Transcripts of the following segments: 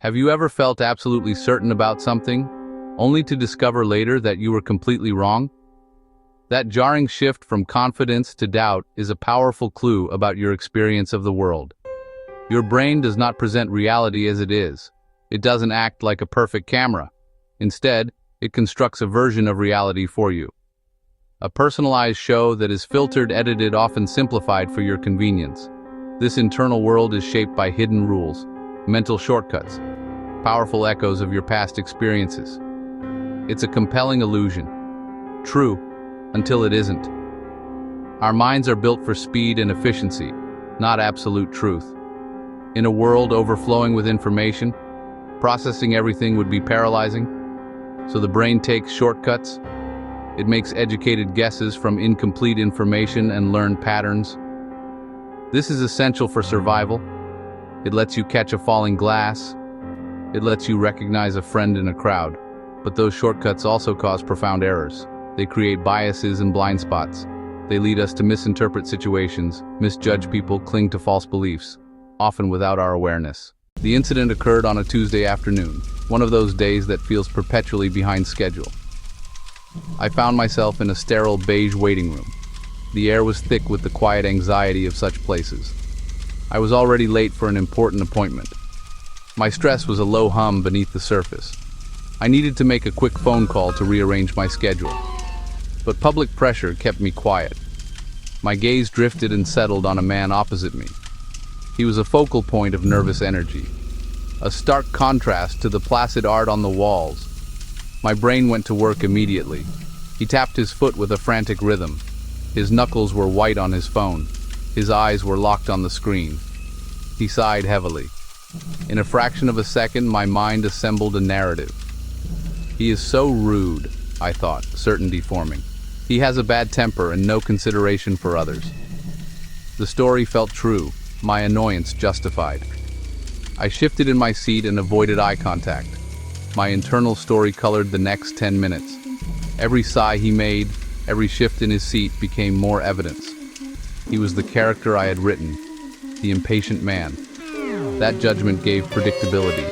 Have you ever felt absolutely certain about something, only to discover later that you were completely wrong? That jarring shift from confidence to doubt is a powerful clue about your experience of the world. Your brain does not present reality as it is. It doesn't act like a perfect camera. Instead, it constructs a version of reality for you. A personalized show that is filtered, edited, often simplified for your convenience. This internal world is shaped by hidden rules, mental shortcuts, powerful echoes of your past experiences. It's a compelling illusion. True, until it isn't. Our minds are built for speed and efficiency, not absolute truth. In a world overflowing with information, processing everything would be paralyzing. So the brain takes shortcuts. It makes educated guesses from incomplete information and learned patterns. This is essential for survival. It lets you catch a falling glass. It lets you recognize a friend in a crowd. But those shortcuts also cause profound errors. They create biases and blind spots. They lead us to misinterpret situations, misjudge people, cling to false beliefs, often without our awareness. The incident occurred on a Tuesday afternoon, one of those days that feels perpetually behind schedule. I found myself in a sterile beige waiting room. The air was thick with the quiet anxiety of such places. I was already late for an important appointment. My stress was a low hum beneath the surface. I needed to make a quick phone call to rearrange my schedule. But public pressure kept me quiet. My gaze drifted and settled on a man opposite me. He was a focal point of nervous energy, a stark contrast to the placid art on the walls. My brain went to work immediately. He tapped his foot with a frantic rhythm. His knuckles were white on his phone. His eyes were locked on the screen. He sighed heavily. In a fraction of a second, my mind assembled a narrative. He is so rude, I thought, certainty forming. He has a bad temper and no consideration for others. The story felt true, my annoyance justified. I shifted in my seat and avoided eye contact. My internal story colored the next 10 minutes. Every sigh he made, every shift in his seat became more evidence. He was the character I had written, the impatient man. That judgment gave predictability.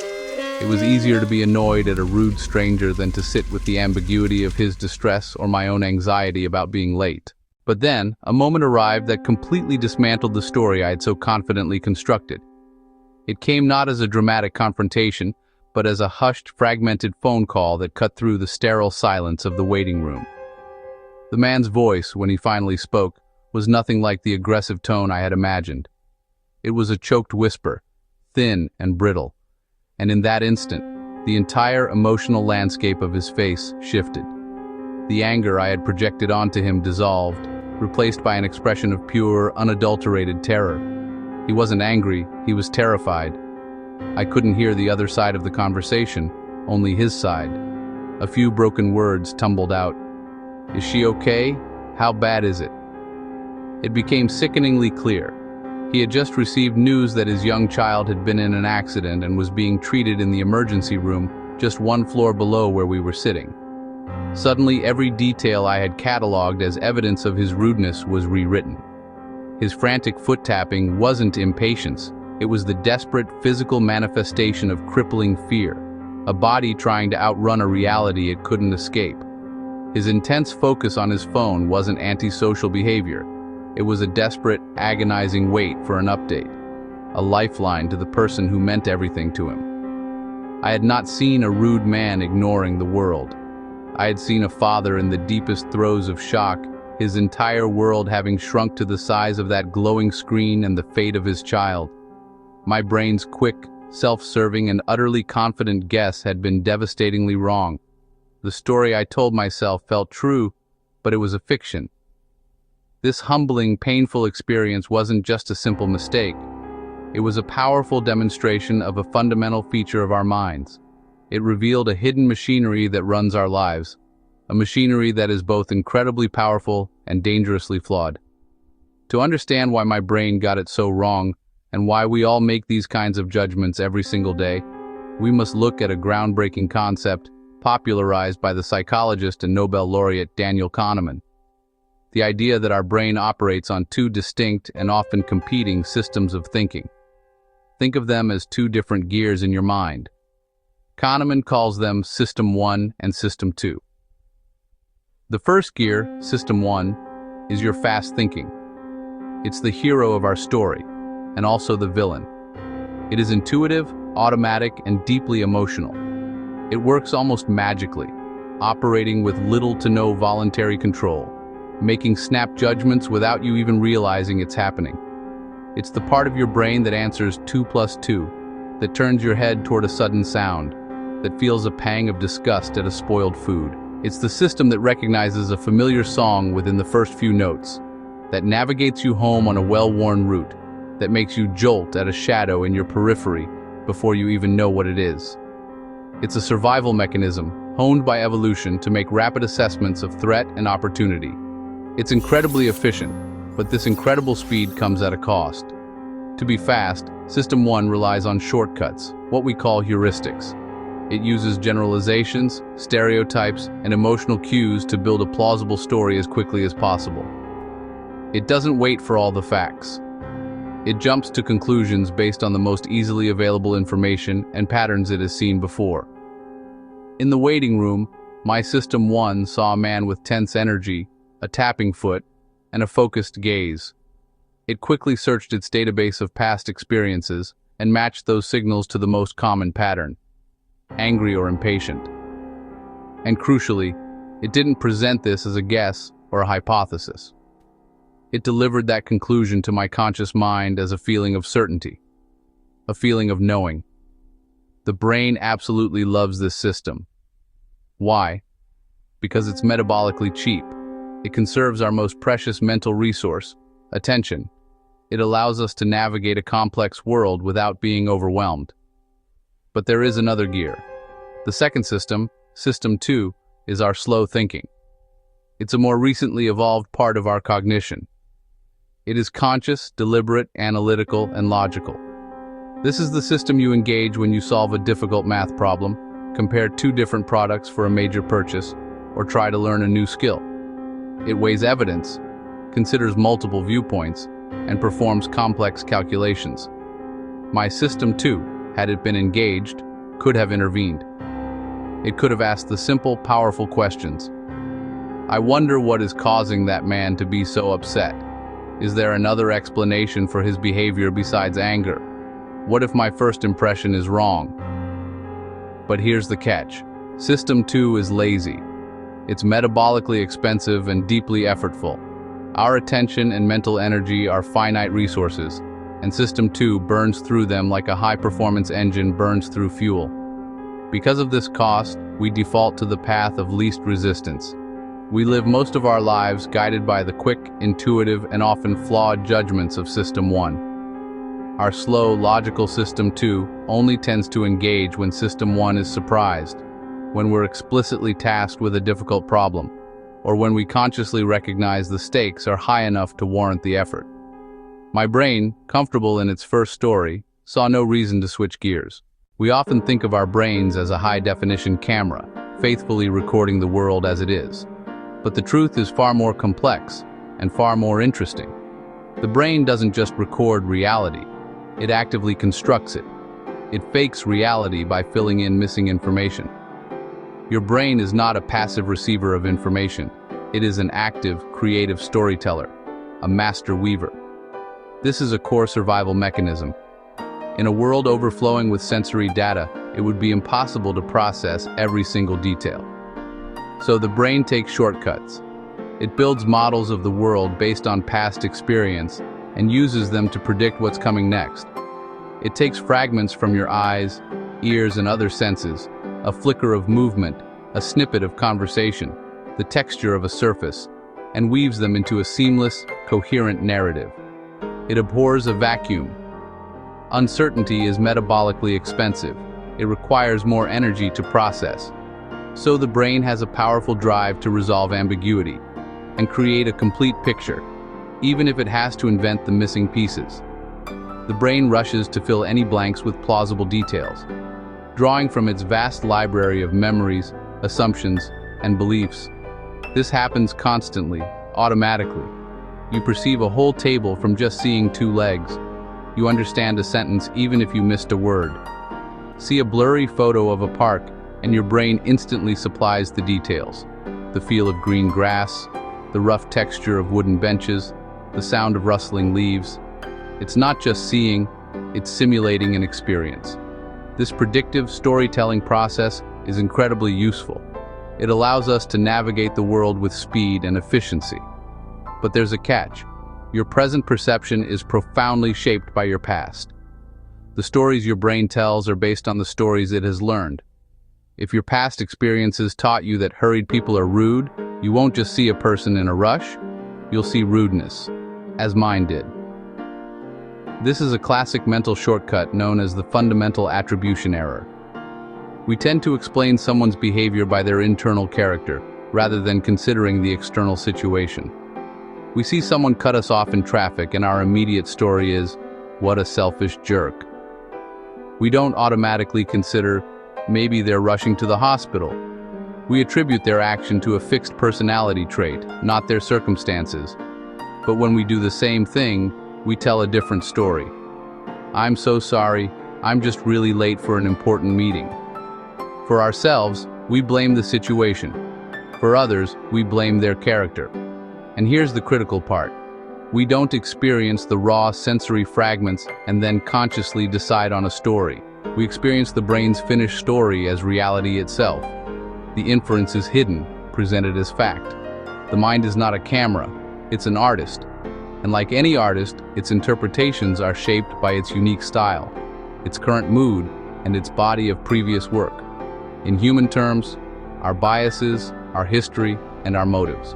It was easier to be annoyed at a rude stranger than to sit with the ambiguity of his distress or my own anxiety about being late. But then, a moment arrived that completely dismantled the story I had so confidently constructed. It came not as a dramatic confrontation, but as a hushed, fragmented phone call that cut through the sterile silence of the waiting room. The man's voice, when he finally spoke, was nothing like the aggressive tone I had imagined. It was a choked whisper, thin and brittle. And in that instant, the entire emotional landscape of his face shifted. The anger I had projected onto him dissolved, replaced by an expression of pure, unadulterated terror. He wasn't angry, he was terrified. I couldn't hear the other side of the conversation, only his side. A few broken words tumbled out. "Is she okay? How bad is it?" It became sickeningly clear. He had just received news that his young child had been in an accident and was being treated in the emergency room just one floor below where we were sitting. Suddenly, every detail I had cataloged as evidence of his rudeness was rewritten. His frantic foot tapping wasn't impatience. It was the desperate physical manifestation of crippling fear, a body trying to outrun a reality it couldn't escape. His intense focus on his phone wasn't antisocial behavior. It was a desperate, agonizing wait for an update, a lifeline to the person who meant everything to him. I had not seen a rude man ignoring the world. I had seen a father in the deepest throes of shock, his entire world having shrunk to the size of that glowing screen and the fate of his child. My brain's quick, self-serving, and utterly confident guess had been devastatingly wrong. The story I told myself felt true, but it was a fiction. This humbling, painful experience wasn't just a simple mistake. It was a powerful demonstration of a fundamental feature of our minds. It revealed a hidden machinery that runs our lives, a machinery that is both incredibly powerful and dangerously flawed. To understand why my brain got it so wrong, and why we all make these kinds of judgments every single day, we must look at a groundbreaking concept popularized by the psychologist and Nobel laureate Daniel Kahneman. The idea that our brain operates on two distinct and often competing systems of thinking. Think of them as two different gears in your mind, Kahneman calls them System 1 and System 2. The first gear, System 1, is your fast thinking. It's the hero of our story, and also the villain. It is intuitive, automatic, and deeply emotional. It works almost magically, operating with little to no voluntary control, making snap judgments without you even realizing it's happening. It's the part of your brain that answers 2 plus 2, that turns your head toward a sudden sound, that feels a pang of disgust at a spoiled food. It's the system that recognizes a familiar song within the first few notes, that navigates you home on a well-worn route, that makes you jolt at a shadow in your periphery before you even know what it is. It's a survival mechanism, honed by evolution to make rapid assessments of threat and opportunity. It's incredibly efficient, but this incredible speed comes at a cost. To be fast, System 1 relies on shortcuts, what we call heuristics. It uses generalizations, stereotypes, and emotional cues to build a plausible story as quickly as possible. It doesn't wait for all the facts. It jumps to conclusions based on the most easily available information and patterns it has seen before. In the waiting room, my System 1 saw a man with tense energy, a tapping foot, and a focused gaze. It quickly searched its database of past experiences and matched those signals to the most common pattern: angry or impatient. And crucially, it didn't present this as a guess or a hypothesis. It delivered that conclusion to my conscious mind as a feeling of certainty, a feeling of knowing. The brain absolutely loves this system. Why? Because it's metabolically cheap. It conserves our most precious mental resource, attention. It allows us to navigate a complex world without being overwhelmed. But there is another gear. The second system, System 2, is our slow thinking. It's a more recently evolved part of our cognition. It is conscious, deliberate, analytical, and logical. This is the system you engage when you solve a difficult math problem, compare two different products for a major purchase, or try to learn a new skill. It weighs evidence, considers multiple viewpoints, and performs complex calculations. My System 2, had it been engaged, could have intervened. It could have asked the simple, powerful questions. I wonder what is causing that man to be so upset. Is there another explanation for his behavior besides anger? What if my first impression is wrong? But here's the catch. System 2 is lazy. It's metabolically expensive and deeply effortful. Our attention and mental energy are finite resources, and System 2 burns through them like a high-performance engine burns through fuel. Because of this cost, we default to the path of least resistance. We live most of our lives guided by the quick, intuitive, and often flawed judgments of System 1. Our slow, logical System 2 only tends to engage when System 1 is surprised, when we're explicitly tasked with a difficult problem, or when we consciously recognize the stakes are high enough to warrant the effort. My brain, comfortable in its first story, saw no reason to switch gears. We often think of our brains as a high-definition camera, faithfully recording the world as it is. But the truth is far more complex and far more interesting. The brain doesn't just record reality, it actively constructs it. It fakes reality by filling in missing information. Your brain is not a passive receiver of information. It is an active, creative storyteller, a master weaver. This is a core survival mechanism. In a world overflowing with sensory data, it would be impossible to process every single detail. So the brain takes shortcuts. It builds models of the world based on past experience and uses them to predict what's coming next. It takes fragments from your eyes, ears, and other senses, a flicker of movement, a snippet of conversation, the texture of a surface, and weaves them into a seamless, coherent narrative. It abhors a vacuum. Uncertainty is metabolically expensive. It requires more energy to process. So the brain has a powerful drive to resolve ambiguity and create a complete picture, even if it has to invent the missing pieces. The brain rushes to fill any blanks with plausible details, drawing from its vast library of memories, assumptions, and beliefs. This happens constantly, automatically. You perceive a whole table from just seeing two legs. You understand a sentence even if you missed a word. See a blurry photo of a park, and your brain instantly supplies the details. The feel of green grass, the rough texture of wooden benches, the sound of rustling leaves. It's not just seeing, it's simulating an experience. This predictive storytelling process is incredibly useful. It allows us to navigate the world with speed and efficiency. But there's a catch. Your present perception is profoundly shaped by your past. The stories your brain tells are based on the stories it has learned. If your past experiences taught you that hurried people are rude, you won't just see a person in a rush, you'll see rudeness, as mine did. This is a classic mental shortcut known as the fundamental attribution error. We tend to explain someone's behavior by their internal character, rather than considering the external situation. We see someone cut us off in traffic and our immediate story is, "What a selfish jerk." We don't automatically consider, maybe they're rushing to the hospital. We attribute their action to a fixed personality trait, not their circumstances. But when we do the same thing, we tell a different story. "I'm so sorry, I'm just really late for an important meeting." For ourselves, we blame the situation. For others, we blame their character. And here's the critical part. We don't experience the raw sensory fragments and then consciously decide on a story. We experience the brain's finished story as reality itself. The inference is hidden, presented as fact. The mind is not a camera, it's an artist. And like any artist, its interpretations are shaped by its unique style, its current mood, and its body of previous work. In human terms, our biases, our history, and our motives.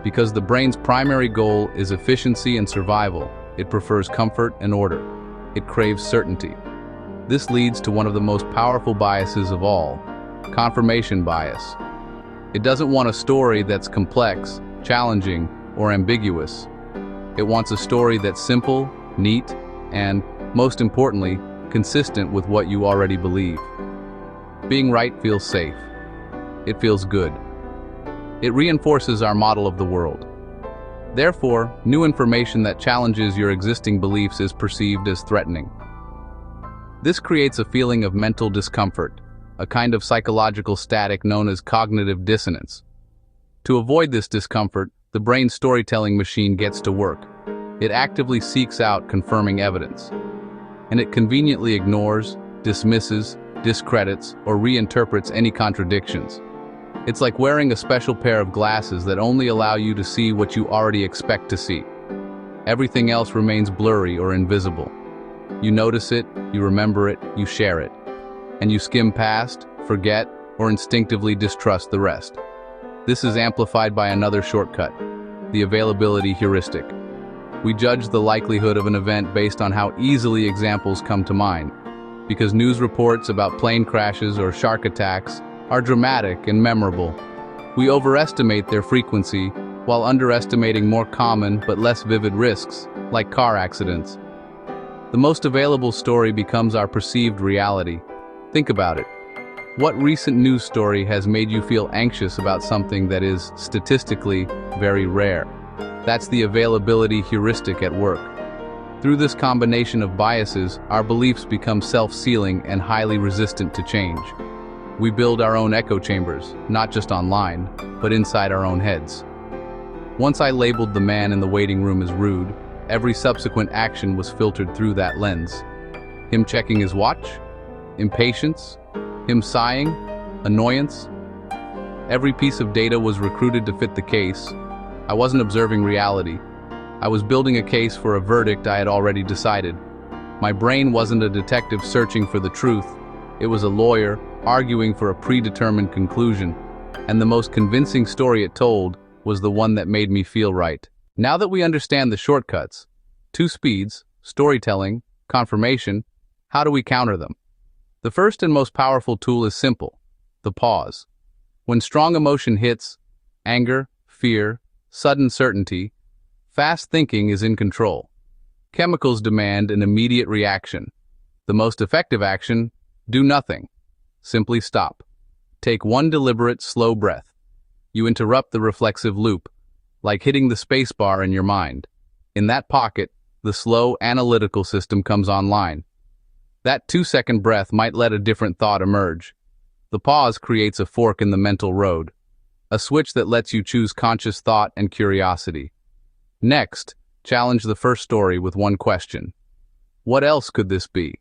Because the brain's primary goal is efficiency and survival, it prefers comfort and order. It craves certainty. This leads to one of the most powerful biases of all, confirmation bias. It doesn't want a story that's complex, challenging, or ambiguous. It wants a story that's simple, neat, and, most importantly, consistent with what you already believe. Being right feels safe. It feels good. It reinforces our model of the world. Therefore, new information that challenges your existing beliefs is perceived as threatening. This creates a feeling of mental discomfort, a kind of psychological static known as cognitive dissonance. To avoid this discomfort, the brain's storytelling machine gets to work. It actively seeks out confirming evidence. And it conveniently ignores, dismisses, discredits, or reinterprets any contradictions. It's like wearing a special pair of glasses that only allow you to see what you already expect to see. Everything else remains blurry or invisible. You notice it, you remember it, you share it. And you skim past, forget, or instinctively distrust the rest. This is amplified by another shortcut, the availability heuristic. We judge the likelihood of an event based on how easily examples come to mind. Because news reports about plane crashes or shark attacks are dramatic and memorable, we overestimate their frequency while underestimating more common but less vivid risks, like car accidents. The most available story becomes our perceived reality. Think about it. What recent news story has made you feel anxious about something that is, statistically, very rare? That's the availability heuristic at work. Through this combination of biases, our beliefs become self-sealing and highly resistant to change. We build our own echo chambers, not just online, but inside our own heads. Once I labeled the man in the waiting room as rude, every subsequent action was filtered through that lens. Him checking his watch? Impatience? Him sighing? Annoyance? Every piece of data was recruited to fit the case. I wasn't observing reality. I was building a case for a verdict I had already decided. My brain wasn't a detective searching for the truth. It was a lawyer arguing for a predetermined conclusion. And the most convincing story it told was the one that made me feel right. Now that we understand the shortcuts, two speeds, storytelling, confirmation, how do we counter them? The first and most powerful tool is simple, the pause. When strong emotion hits, anger, fear, sudden certainty, fast thinking is in control. Chemicals demand an immediate reaction. The most effective action, do nothing. Simply stop. Take one deliberate, slow breath. You interrupt the reflexive loop, like hitting the space bar in your mind. In that pocket, the slow, analytical system comes online. That 2-second breath might let a different thought emerge. The pause creates a fork in the mental road, a switch that lets you choose conscious thought and curiosity. Next, challenge the first story with one question. What else could this be?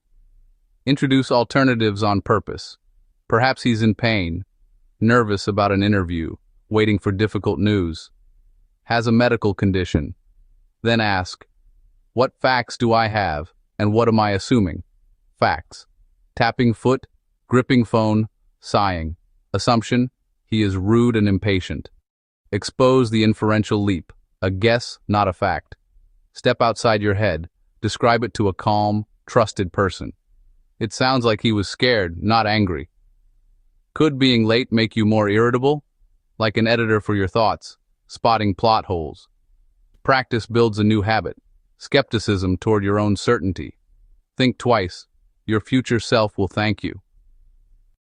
Introduce alternatives on purpose. Perhaps he's in pain, nervous about an interview, waiting for difficult news, has a medical condition. Then ask, what facts do I have, and what am I assuming? Facts. Tapping foot, gripping phone, sighing. Assumption, he is rude and impatient. Expose the inferential leap, a guess, not a fact. Step outside your head, describe it to a calm, trusted person. It sounds like he was scared, not angry. Could being late make you more irritable? Like an editor for your thoughts, spotting plot holes. Practice builds a new habit, skepticism toward your own certainty. Think twice, your future self will thank you.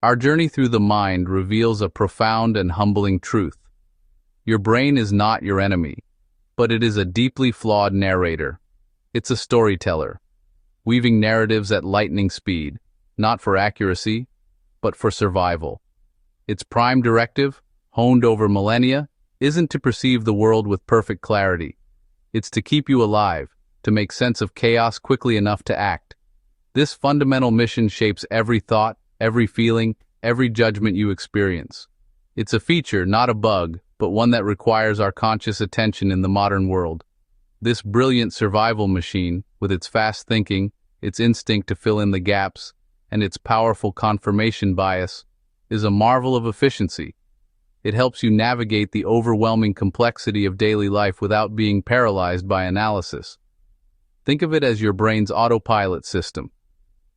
Our journey through the mind reveals a profound and humbling truth. Your brain is not your enemy, but it is a deeply flawed narrator. It's a storyteller, weaving narratives at lightning speed, not for accuracy, but for survival. Its prime directive, honed over millennia, isn't to perceive the world with perfect clarity. It's to keep you alive, to make sense of chaos quickly enough to act. This fundamental mission shapes every thought, every feeling, every judgment you experience. It's a feature, not a bug, but one that requires our conscious attention in the modern world. This brilliant survival machine, with its fast thinking, its instinct to fill in the gaps, and its powerful confirmation bias, is a marvel of efficiency. It helps you navigate the overwhelming complexity of daily life without being paralyzed by analysis. Think of it as your brain's autopilot system.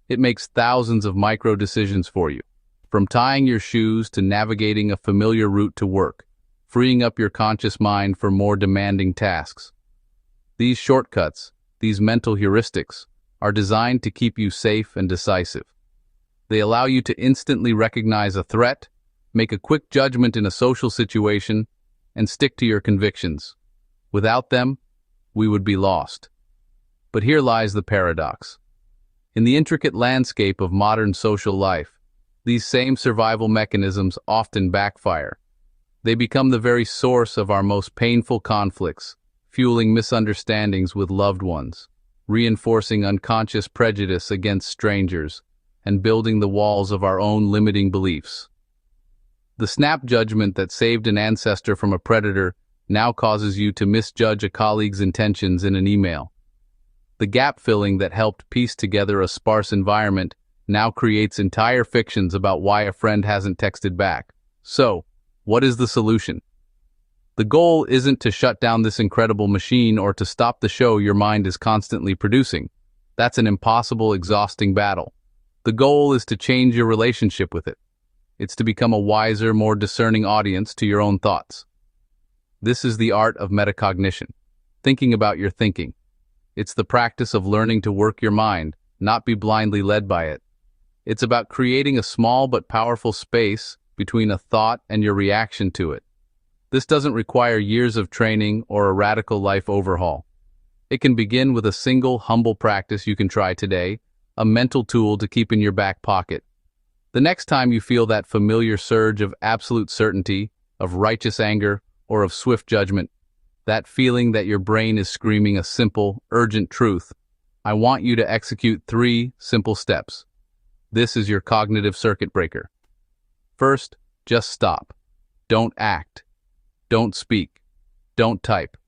It makes thousands of micro decisions for you, from tying your shoes to navigating a familiar route to work, freeing up your conscious mind for more demanding tasks. These shortcuts, these mental heuristics, are designed to keep you safe and decisive. They allow you to instantly recognize a threat, make a quick judgment in a social situation, and stick to your convictions. Without them, we would be lost. But here lies the paradox. In the intricate landscape of modern social life, these same survival mechanisms often backfire. They become the very source of our most painful conflicts, fueling misunderstandings with loved ones, reinforcing unconscious prejudice against strangers, and building the walls of our own limiting beliefs. The snap judgment that saved an ancestor from a predator now causes you to misjudge a colleague's intentions in an email. The gap filling that helped piece together a sparse environment now creates entire fictions about why a friend hasn't texted back. So, what is the solution? The goal isn't to shut down this incredible machine or to stop the show your mind is constantly producing. That's an impossible, exhausting battle. The goal is to change your relationship with it. It's to become a wiser, more discerning audience to your own thoughts. This is the art of metacognition, thinking about your thinking. It's the practice of learning to work your mind, not be blindly led by it. It's about creating a small but powerful space between a thought and your reaction to it. This doesn't require years of training or a radical life overhaul. It can begin with a single, humble practice you can try today, a mental tool to keep in your back pocket. The next time you feel that familiar surge of absolute certainty, of righteous anger, or of swift judgment, that feeling that your brain is screaming a simple, urgent truth, I want you to execute 3 simple steps. This is your cognitive circuit breaker. First, just stop. Don't act. Don't speak. Don't type.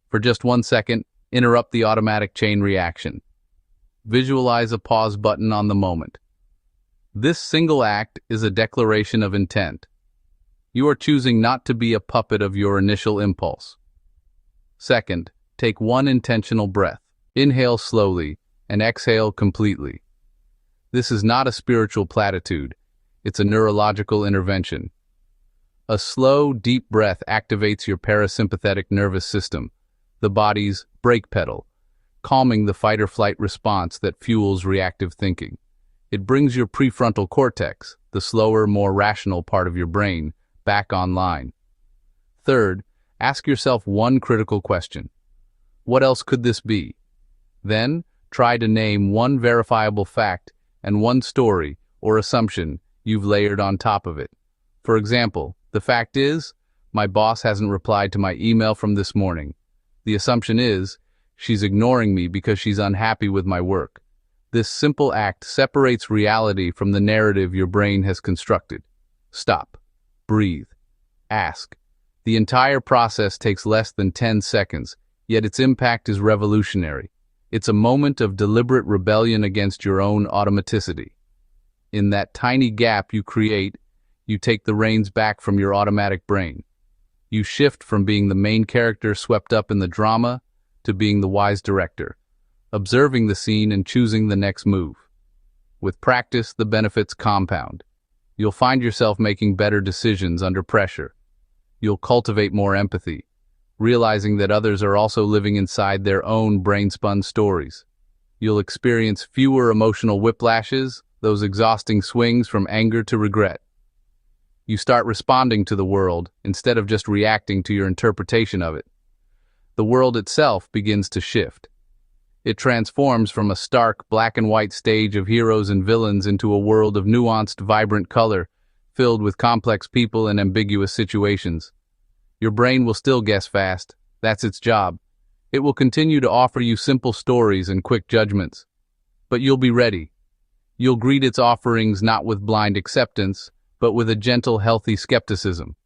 For just 1 second, interrupt the automatic chain reaction. Visualize a pause button on the moment. This single act is a declaration of intent. You are choosing not to be a puppet of your initial impulse. Second, take 1 intentional breath. Inhale slowly and exhale completely. This is not a spiritual platitude. It's a neurological intervention. A slow, deep breath activates your parasympathetic nervous system, the body's brake pedal, calming the fight-or-flight response that fuels reactive thinking. It brings your prefrontal cortex, the slower, more rational part of your brain, back online. Third, ask yourself 1 critical question. What else could this be? Then, try to name 1 verifiable fact and one story or assumption you've layered on top of it. For example, the fact is, my boss hasn't replied to my email from this morning. The assumption is, she's ignoring me because she's unhappy with my work. This simple act separates reality from the narrative your brain has constructed. Stop. Breathe. Ask. The entire process takes less than 10 seconds, yet its impact is revolutionary. It's a moment of deliberate rebellion against your own automaticity. In that tiny gap you create, you take the reins back from your automatic brain. You shift from being the main character swept up in the drama to being the wise director, observing the scene and choosing the next move. With practice, the benefits compound. You'll find yourself making better decisions under pressure. You'll cultivate more empathy, realizing that others are also living inside their own brain-spun stories. You'll experience fewer emotional whiplashes, those exhausting swings from anger to regret. You start responding to the world instead of just reacting to your interpretation of it. The world itself begins to shift. It transforms from a stark black and white stage of heroes and villains into a world of nuanced, vibrant color, filled with complex people and ambiguous situations. Your brain will still guess fast. That's its job. It will continue to offer you simple stories and quick judgments. But you'll be ready. You'll greet its offerings not with blind acceptance, but with a gentle, healthy skepticism.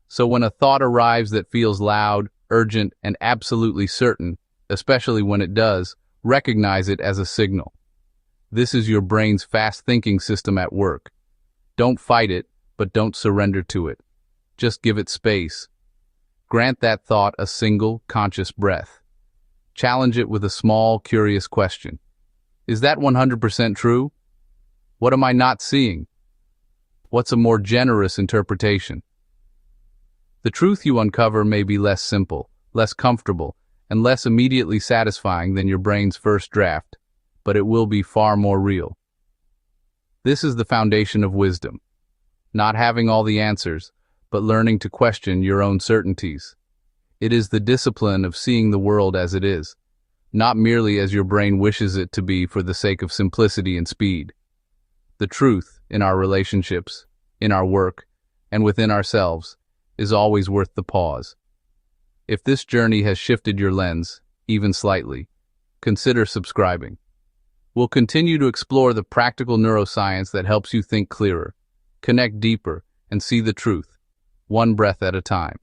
So when a thought arrives that feels loud, urgent, and absolutely certain, especially when it does, recognize it as a signal. This is your brain's fast-thinking system at work. Don't fight it, but don't surrender to it. Just give it space. Grant that thought a single, conscious breath. Challenge it with a small, curious question. Is that 100% true? What am I not seeing? What's a more generous interpretation? The truth you uncover may be less simple, less comfortable, and less immediately satisfying than your brain's first draft, but it will be far more real. This is the foundation of wisdom. Not having all the answers, but learning to question your own certainties. It is the discipline of seeing the world as it is, not merely as your brain wishes it to be for the sake of simplicity and speed. The truth, in our relationships, in our work, and within ourselves, is always worth the pause. If this journey has shifted your lens, even slightly, consider subscribing. We'll continue to explore the practical neuroscience that helps you think clearer, connect deeper, and see the truth, one breath at a time.